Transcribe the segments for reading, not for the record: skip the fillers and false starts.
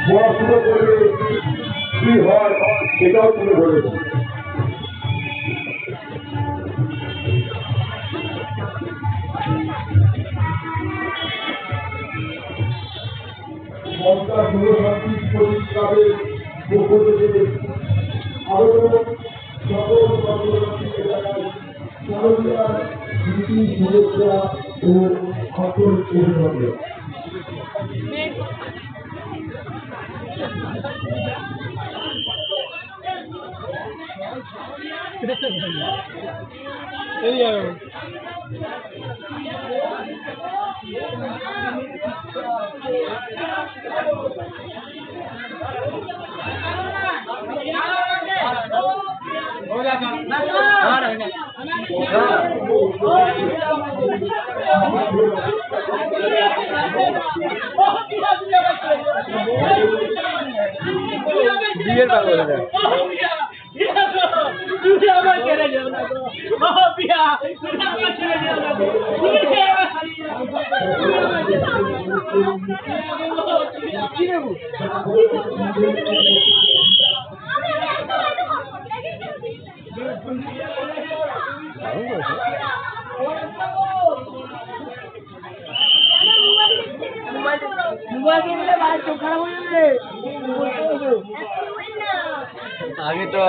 পড়াশুনো করলে কি হয় সেটাও তুলে ধরেছে। মমতা যুবশক্তি প্রদীপ ক্লাবের পক্ষ থেকে আরো সকল শারদীয়ার স্মৃতি শুভেচ্ছা ও সকল অভিনন্দন। বিয়ের পাগল आगे तो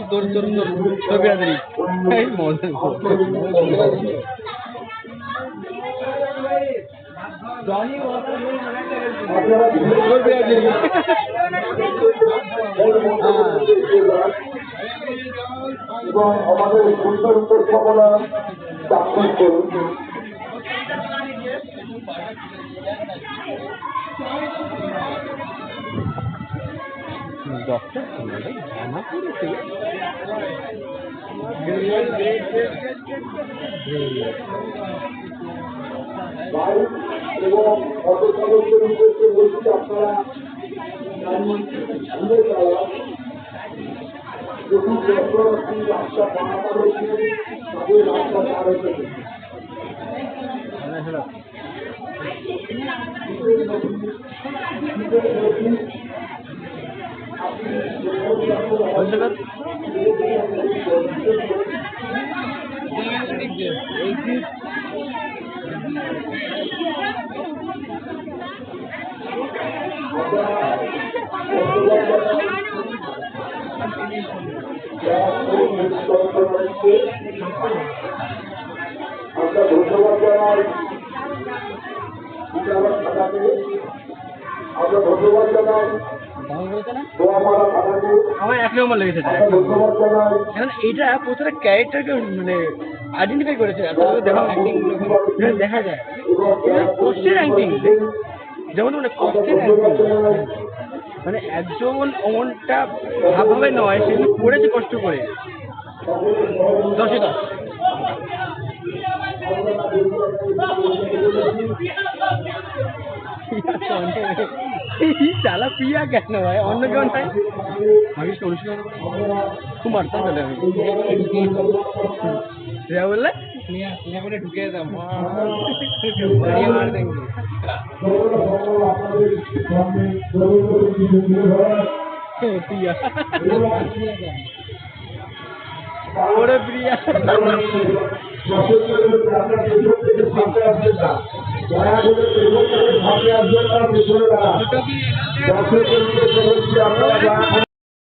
তোর বিরাদারি এবং আমাদের সুন্দর উপস্থাপনা দাখিল করুন। এবং অটোচালকদের উদ্দেশ্যে বলছি আপনারা যখন রাস্তা বানানো হয়েছে তাদের রাস্তা পার হয়েছে। আমরা ধন্যবাদ জানাই আমার 1 নম্বর লেগেছে। কারণ এটা প্রথমে ক্যারেক্টারকে মানে আইডেন্টিফাই করেছে, দেখা যায় কোশ্চেন অ্যাক্টিং, যেমন মানে কোশ্চেন অ্যাক্টিং মানে একজন অমনটা ভাবভাবে নয়, সেগুলো করেছে কষ্ট করে। 10-এ 10। চালা প্রিয়া কেন ভাই, অন্য কেউ নাই। আমি অনুষ্ঠিত খুব মারতাম চলে। আমি প্রিয়া বললে করে ঢুকে যেতাম, মার দেখবি প্রিয়া ওরে প্রিয়া দয়া করে